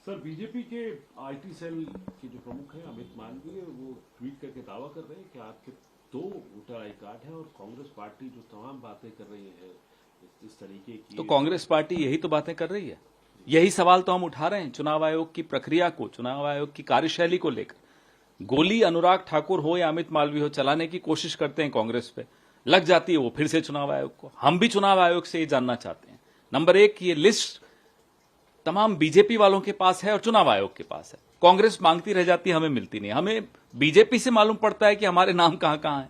Sir, BJP के IT cell के जो प्रमुख हैं अमित मालवीय, वो ट्वीट करके दावा कर रहे हैं कि आपके 2 वोटर आई कार्ड हैं और कांग्रेस पार्टी जो तमाम बातें कर रही है इस तरीके की। तो कांग्रेस पार्टी यही तो बातें कर रही है, यही सवाल तो हम उठा रहे हैं चुनाव आयोग की प्रक्रिया को, चुनाव आयोग की कार्यशैली को लेकर। गोली अनुराग ठाकुर हो या अमित मालवीय हो, चलाने की कोशिश करते हैं कांग्रेस पे, लग जाती है वो फिर से चुनाव आयोग को। हम भी चुनाव आयोग से ये जानना चाहते हैं, नंबर 1, ये लिस्ट तमाम बीजेपी वालों के पास है और चुनाव आयोग के पास है। कांग्रेस मांगती रह जाती है, हमें मिलती नहीं। हमें बीजेपी से मालूम पड़ता है कि हमारे नाम कहां कहां है।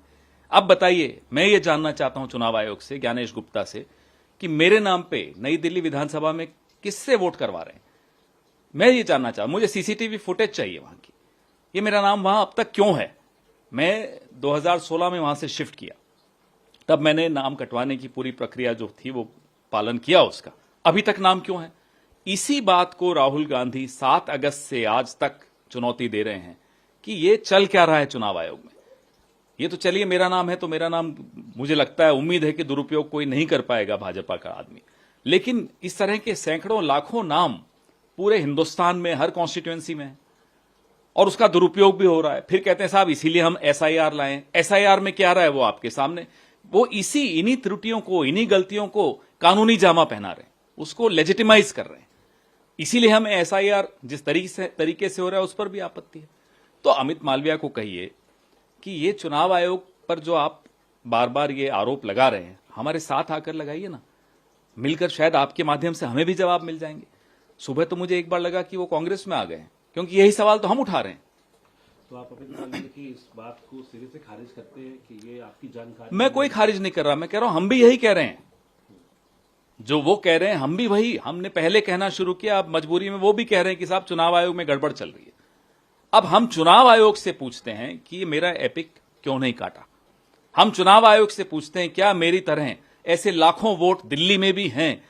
अब बताइए, मैं ये जानना चाहता हूं चुनाव आयोग से, ज्ञानेश गुप्ता से, कि मेरे नाम पे नई दिल्ली विधानसभा में किससे वोट करवा रहे हैं। मैं ये जानना चाहता हूं, मुझे सीसीटीवी फुटेज चाहिए वहां की। ये मेरा नाम वहां अब तक क्यों है? मैं 2016 में वहां से शिफ्ट किया, तब मैंने नाम कटवाने की पूरी प्रक्रिया जो थी वो पालन किया उसका। अभी तक नाम क्यों है? इसी बात को राहुल गांधी 7 अगस्त से आज तक चुनौती दे रहे हैं कि ये चल क्या रहा है चुनाव आयोग में। ये तो चलिए मेरा नाम है तो मेरा नाम, मुझे लगता है, उम्मीद है कि दुरुपयोग कोई नहीं कर पाएगा भाजपा का आदमी। लेकिन इस तरह के सैकड़ों लाखों नाम पूरे हिंदुस्तान में हर कॉन्स्टिट्यूएंसी में है और उसका दुरुपयोग भी हो रहा है। फिर कहते हैं साहब इसीलिए हम एसआईआर लाएं। एसआईआर में क्या रहा है वो आपके सामने। वो इन्हीं त्रुटियों को, इन्हीं गलतियों को कानूनी जामा पहना रहे हैं, उसको लेजिटिमाइज कर रहे हैं। इसीलिए हमें एसआईआर जिस तरीके से हो रहा है उस पर भी आपत्ति है। तो अमित मालवीय को कहिए कि ये चुनाव आयोग पर जो आप बार बार ये आरोप लगा रहे हैं, हमारे साथ आकर लगाइए ना, मिलकर शायद आपके माध्यम से हमें भी जवाब मिल जाएंगे। सुबह तो मुझे एक बार लगा कि वो कांग्रेस में आ गए हैं, क्योंकि यही सवाल तो हम उठा रहे हैं। तो आप अमित मालवीय की इस बात को सिरे से खारिज करते हैं कि ये आपकी जानकारी? मैं कोई खारिज नहीं कर रहा, मैं कह रहा हूं हम भी यही कह रहे हैं जो वो कह रहे हैं। हम भी वही, हमने पहले कहना शुरू किया, अब मजबूरी में वो भी कह रहे हैं कि साहब चुनाव आयोग में गड़बड़ चल रही है। अब हम चुनाव आयोग से पूछते हैं कि ये मेरा एपिक क्यों नहीं काटा। हम चुनाव आयोग से पूछते हैं क्या मेरी तरह ऐसे लाखों वोट दिल्ली में भी हैं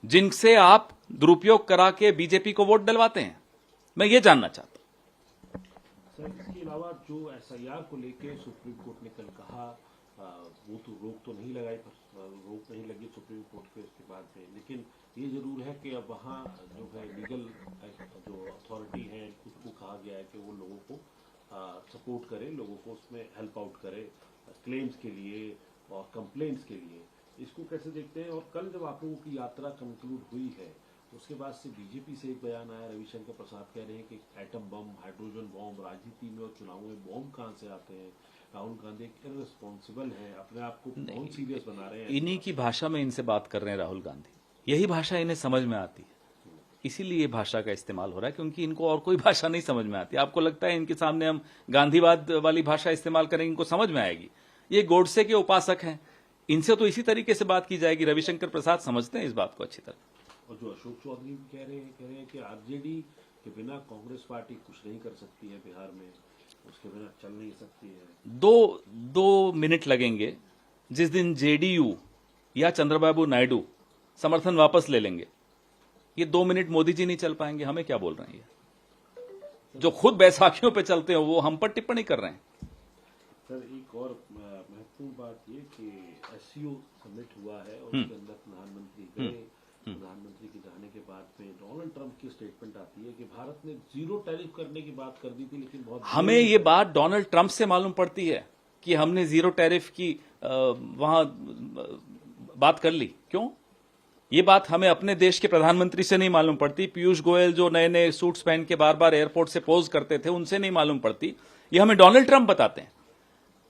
जिनसे आप दुरुपयोग करा के बीजेपी को वोट डलवाते हैं। मैं ये जानना चाहता हूं। सर, इसके अलावा जो एसआईआर को लेके सुप्रीम कोर्ट ने कल कहा, वो तो रोक तो नहीं लगाई, रोक नहीं लगी सुप्रीम कोर्ट के उसके बाद में, लेकिन ये जरूर है कि अब वहाँ जो है लीगल जो अथॉरिटी है उसको कहा गया है कि वो लोगों को सपोर्ट करे, लोगों को उसमें हेल्प आउट करे क्लेम्स के लिए और कंप्लेंट्स के लिए। इसको कैसे देखते हैं? और कल जब आप लोगों की यात्रा कंक्लूड हुई है उसके बाद से बीजेपी से एक बयान आया, रविशंकर प्रसाद कह रहे हैं कि एटम बम, हाइड्रोजन बम, राजनीति में और चुनावों में बम कहां से आते हैं। राहुल गांधी इररिस्पॉन्सिबल है, अपने आप को बहुत सीरियस बना रहे हैं। इन्हीं की भाषा में इनसे बात कर रहे हैं राहुल गांधी, यही भाषा इन्हें समझ में आती है, इसीलिए ये भाषा का इस्तेमाल हो रहा है, क्योंकि इनको और कोई भाषा नहीं समझ में आती। आपको लगता है इनके सामने हम गांधीवाद वाली भाषा इस्तेमाल करेंगे इनको समझ में आएगी? ये गोडसे के उपासक हैं, इनसे तो इसी तरीके से बात की जाएगी। रविशंकर प्रसाद समझते हैं इस बात को अच्छी तरह। और जो अशोक चौधरी भी कह रहे हैं कि आरजेडी के बिना कांग्रेस पार्टी कुछ नहीं कर सकती है, बिहार में उसके बिना चल नहीं सकती है। दो मिनट लगेंगे। जिस दिन जेडीयू या चंद्रबाबू नायडू समर्थन वापस ले लेंगे, ये 2 मिनट मोदी जी नहीं चल पाएंगे। हमें क्या बोल रहे हैं? ये जो खुद बैसाखियों पे चलते हैं वो हम पर टिप्पणी कर रहे हैं। सर, एक और महत्वपूर्ण बात ये कि एससीओ समिट हुआ है और उसके अंदर प्रधानमंत्री गए। प्रधानमंत्री के जाने के बाद में डोनाल्ड ट्रंप की स्टेटमेंट आती है कि भारत ने 0 टैरिफ करने की बात कर दी थी, लेकिन बहुत हमें ये बात डोनाल्ड ट्रंप से मालूम पड़ती है कि हमने 0 टैरिफ की वहां बात कर ली। क्यों? ये बात हमें अपने देश के प्रधानमंत्री से नहीं मालूम पड़ती। पीयूष गोयल जो नए नए सूट्स पहन के बार बार एयरपोर्ट से पोज करते थे, उनसे नहीं मालूम पड़ती। ये हमें डोनाल्ड ट्रंप बताते हैं।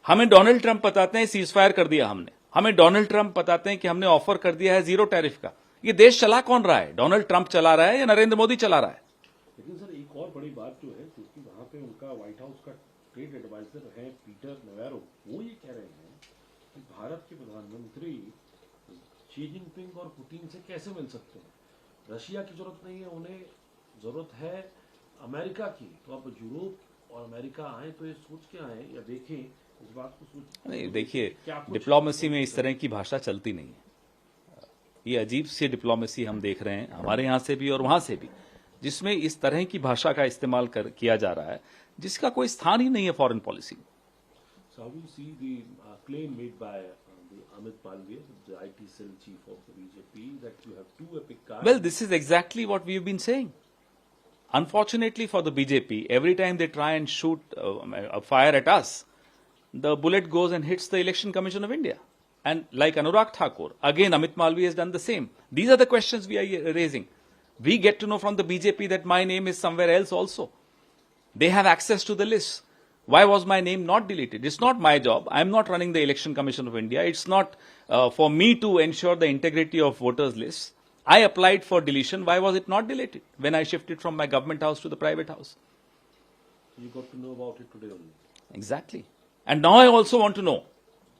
हमें डोनाल्ड ट्रंप बताते हैं सीज फायर कर दिया हमने। हमें डोनाल्ड ट्रंप बताते हैं कि हमने ऑफर कर दिया है 0 टैरिफ का। ये देश चला कौन रहा है? डोनाल्ड ट्रंप चला रहा है या नरेंद्र मोदी चला रहा है? लेकिन सर, एक और बड़ी बात जो है, क्योंकि वहां पे उनका व्हाइट हाउस का ट्रेड एडवाइजर है पीटर नवैरो, वो ये कह रहे हैं कि भारत के प्रधानमंत्री शी जिनपिंग और पुतिन से कैसे मिल सकते हैं। रशिया की जरूरत नहीं है उन्हें, जरूरत है अमेरिका की। तो अब यूरोप और अमेरिका आए तो ये सोच के आए या देखें इस बात को सोच। नहीं, देखिए, डिप्लोमेसी में इस तरह की भाषा चलती नहीं है। ये अजीब सी डिप्लोमेसी हम देख रहे हैं हमारे यहां से भी और वहां से भी, जिसमें इस तरह की भाषा का इस्तेमाल किया जा रहा है जिसका कोई स्थान ही नहीं है फॉरेन पॉलिसी में। So how do you see the claim made by Amit Malviya, the IT cell chief of the BJP, that you have 2 epic cards? Well, this is exactly what we have been saying. Unfortunately for the BJP, every time they try and shoot a fire at us, the bullet goes and hits the Election Commission of India. And like Anurag Thakur, again Amit Malviya has done the same. These are the questions we are raising. We get to know from the BJP that my name is somewhere else also. They have access to the list. Why was my name not deleted? It's not my job. I'm not running the Election Commission of India. It's not for me to ensure the integrity of voters' lists. I applied for deletion. Why was it not deleted when I shifted from my government house to the private house? You got to know about it today only. Exactly. And now I also want to know,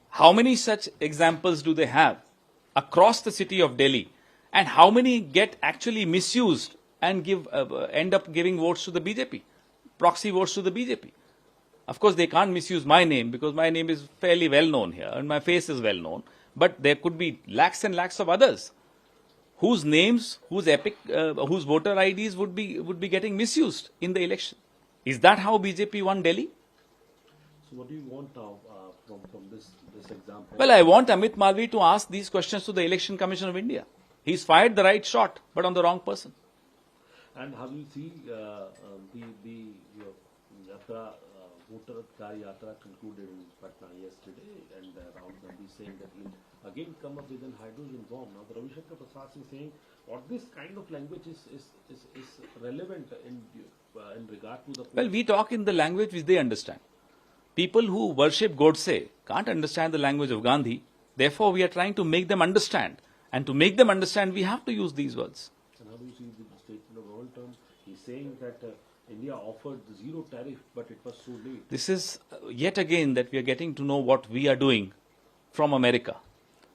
how many such examples do they have across the city of Delhi, and how many get actually misused and end up giving votes to the BJP, proxy votes to the BJP? Of course, they can't misuse my name because my name is fairly well known here and my face is well known. But there could be lakhs and lakhs of others whose names, whose voter IDs would be getting misused in the election. Is that how BJP won Delhi? So what do you want now from this example? Well, I want Amit Malviya to ask these questions to the Election Commission of India. He's fired the right shot, but on the wrong person. And how do you see the Yatra, voter Adhikar Yatra concluded in Patna yesterday, and Rahul Gandhi saying that he'll again come up with an hydrogen bomb. Now, the Ravi Shankar Prasad is saying what this kind of language is relevant in regard to the. Well, we talk in the language which they understand. People who worship Godse can't understand the language of Gandhi. Therefore, we are trying to make them understand. And to make them understand, we have to use these words. And how do you see the statement of Donald Trump? He's saying that India offered zero tariff, but it was so late. This is yet again that we are getting to know what we are doing from America.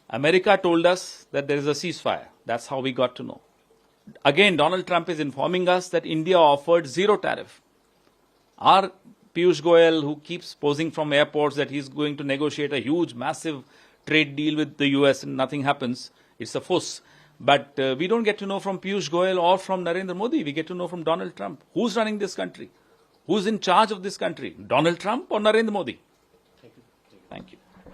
America told us that there is a ceasefire. That's how we got to know. Again, Donald Trump is informing us that India offered zero tariff. Our Piyush Goyal, who keeps posing from airports that he's going to negotiate a huge, massive trade deal with the US and nothing happens, it's a fuss. But we don't get to know from Piyush Goyal or from Narendra Modi. We get to know from Donald Trump. Who's running this country? Who's in charge of this country? Donald Trump or Narendra Modi? Thank you. Thank you.